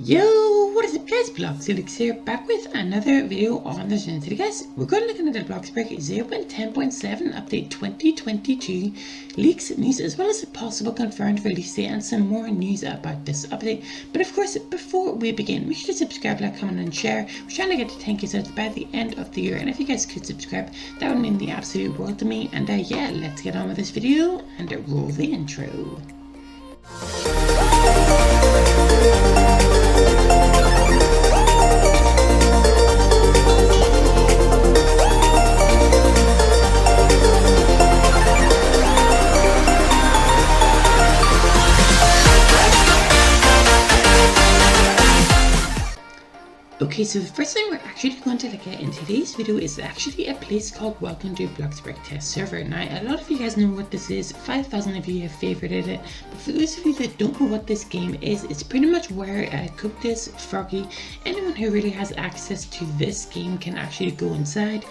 Yo, what is up guys, Bloxy here, back with another video on the channel. Today guys, we're going to look into the Bloxburg 0.10.7 update 2022 leaks, news, as well as a possible confirmed release date and some more news about this update. But of course, before we begin, make sure to subscribe, like, comment and share. We're trying to get to 10k subs by the end of the year, and if you guys could subscribe, that would mean the absolute world to me. And yeah, let's get on with this video and roll the intro. Okay, so the first thing we're actually going to look at in today's video is actually a place called Welcome to Bloxburg Test Server. Now, a lot of you guys know what this is, 5,000 of you have favorited it, but for those of you that don't know what this game is, it's pretty much where Cookies, Froggy, anyone who really has access to this game can actually go inside,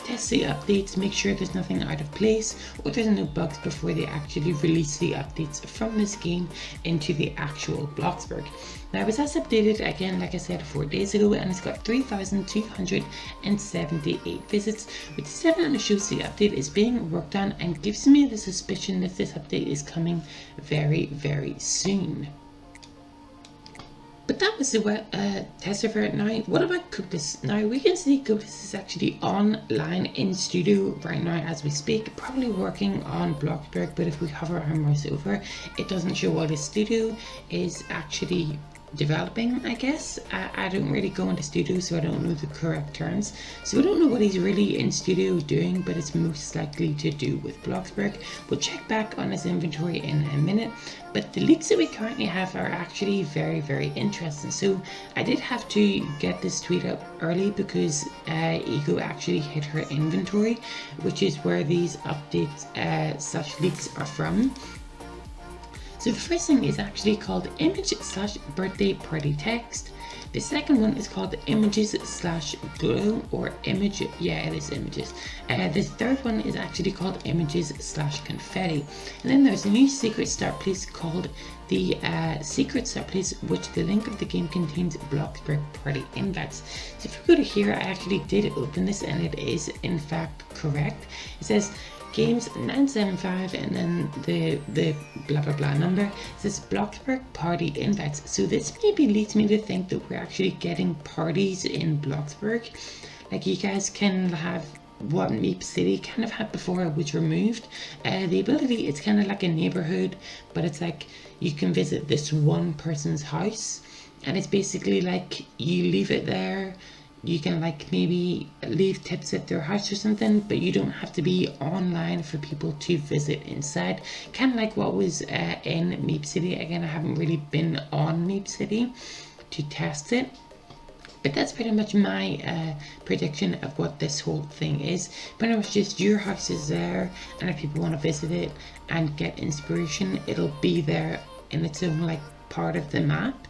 test the updates, make sure there's nothing out of place or there's no bugs before they actually release the updates from this game into the actual Bloxburg. Now, it was as updated again, like I said, 4 days ago, and it's got 3,278 visits, which definitely shows the update is being worked on and gives me the suspicion that this update is coming very, very soon. But that was the test server. Now, what about Cookies? Now, we can see Cookies is actually online in studio right now as we speak, probably working on Bloxburg, but if we hover our mouse over, it doesn't show what his studio is actually developing, I guess. I don't really go into studio, so I don't know the correct terms. So I don't know what he's really in studio doing, but it's most likely to do with Bloxburg. We'll check back on his inventory in a minute, but the leaks that we currently have are actually very, very interesting. So I did have to get this tweet up early because Ego actually hit her inventory, which is where these updates slash leaks are from. So the first thing is actually called image/birthday party text. The second one is called images/glow or image, yeah, it is images. The third one is actually called images/confetti. And then there's a new secret start place called the secret start place, which the link of the game contains Bloxburg party invites. So if you go to here, I actually did open this and it is in fact correct. It says games 975 and then the blah blah blah number. It says Bloxburg party invites. So this maybe leads me to think that we're actually getting parties in Bloxburg. Like you guys can have what Meep City kind of had before, which removed the ability. It's kind of like a neighborhood, but it's like you can visit this one person's house and it's basically like you leave it there. You can like maybe leave tips at their house or something, but you don't have to be online for people to visit inside. Kind of like what was in Meep City. Again, I haven't really been on Meep City to test it, but that's pretty much my prediction of what this whole thing is. But it was just your house is there, and if people want to visit it and get inspiration, it'll be there in its own like part of the map.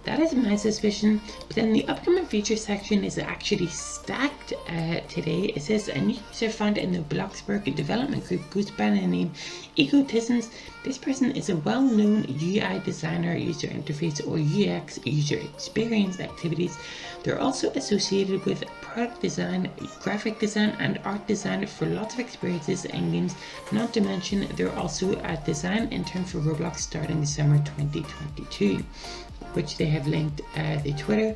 That is my suspicion. But then the upcoming feature section is actually stacked today. It says a new user found in the Bloxburg development group goes by the name Egotisms. This person is a well-known UI designer, user interface or UX user experience activities. They're also associated with product design, graphic design and art design for lots of experiences and games. Not to mention they're also a design intern for Roblox starting December 2022. Which they have linked the Twitter.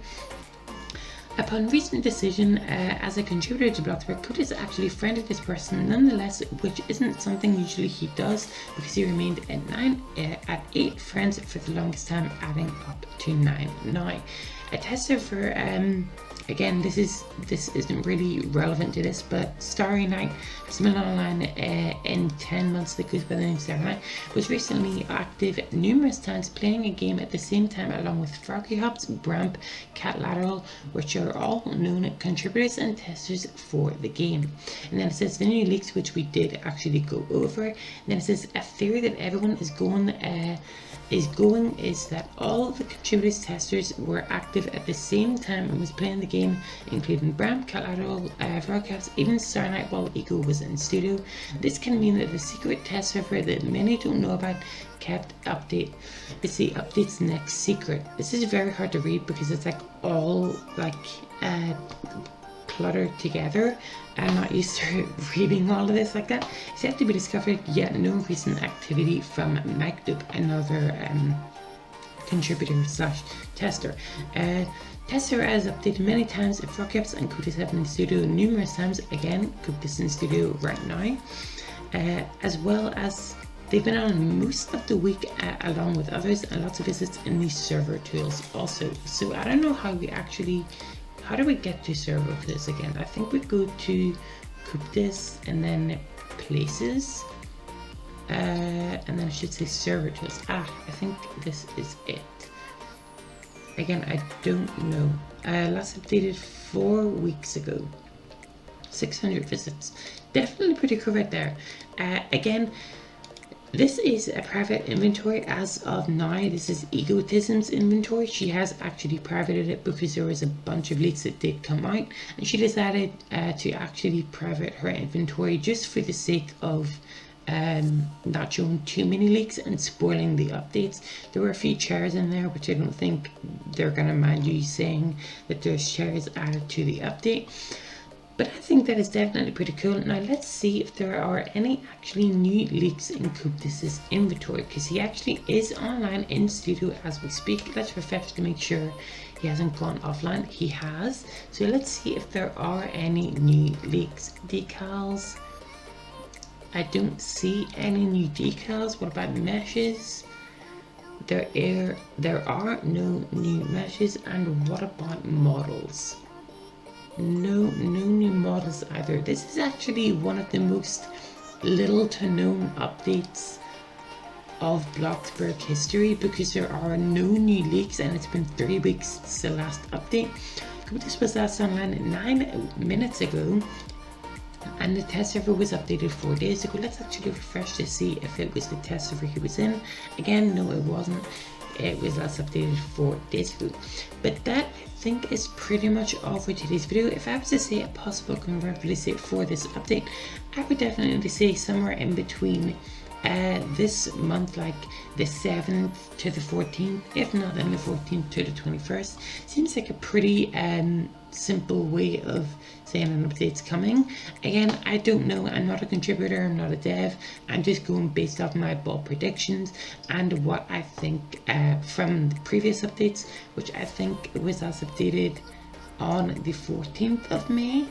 Upon recent decision as a contributor to Bloxburg, Cookies actually friended this person nonetheless, which isn't something usually he does because he remained at 8 friends for the longest time, adding up to 9 now. A tester for again, this isn't really relevant to this, but Starry Night has been online in 10 months that goes by the name Starry Night, was recently active numerous times playing a game at the same time along with Froggy Hops, Bramp, Cat Lateral, which are all known contributors and testers for the game. And then it says the new leaks, which we did actually go over. And then it says a theory that everyone is going is that all the contributors testers were active at the same time and was playing the game, including Bram, Collateral, Frogcaps, even Star Night while Ego was in studio. This can mean that the secret test server that many don't know about kept update. It's the update's next secret. This is very hard to read because it's like all like cluttered together. I'm not used to reading all of this like that. It's yet to be discovered, yet no recent activity from MacDub, another contributor slash tester. Tester has updated many times. Frogcaps and Codis have been in studio numerous times. Again, Codis in studio right now, as well as they've been on most of the week along with others, and lots of visits in the server tools also. So I don't know how we actually, how do we get to server for this again? I think we go to Codis and then places. And then I should say server tools. I think this is it. Again, I don't know. Last updated 4 weeks ago. 600 visits. Definitely pretty cool right there. Again, this is a private inventory as of now. This is Egotism's inventory. She has actually privated it because there was a bunch of leaks that did come out, and she decided to actually private her inventory just for the sake of not showing too many leaks and spoiling the updates. There were a few chairs in there, which I don't think they're gonna mind you saying that there's chairs added to the update, but I think that is definitely pretty cool. Now let's see if there are any actually new leaks in Codis's inventory, because he actually is online in studio as we speak. Let's refresh to make sure he hasn't gone offline. He has, so let's see if there are any new leaks. Decals, I don't see any new decals. What about meshes? There are no new meshes. And what about models? No new models either. This is actually one of the most little to known updates of Bloxburg history, because there are no new leaks and it's been 3 weeks since the last update. This was last online 9 minutes ago, and the test server was updated 4 days ago. Let's actually refresh to see if it was the test server he was in. Again, no, it wasn't. It was last updated 4 days ago. But that, I think, is pretty much all for today's video. If I was to say a possible confirmed release date for this update, I would definitely say somewhere in between this month, like the 7th to the 14th, if not then the 14th to the 21st. Seems like a pretty simple way of saying an update's coming. Again, I don't know. I'm not a contributor, I'm not a dev. I'm just going based off my bold predictions and what I think from the previous updates, which I think was as updated on the 14th of May.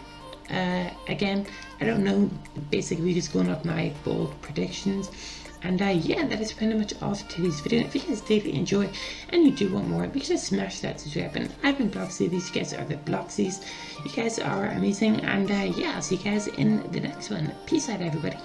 Again, I don't know, basically just going off my bold predictions. And yeah, that is pretty much all for today's video. If you guys did enjoy and you do want more, make sure to smash that subscribe button. I've been Bloxy, these guys are the Bloxies. You guys are amazing, and yeah, I'll see you guys in the next one. Peace out, everybody.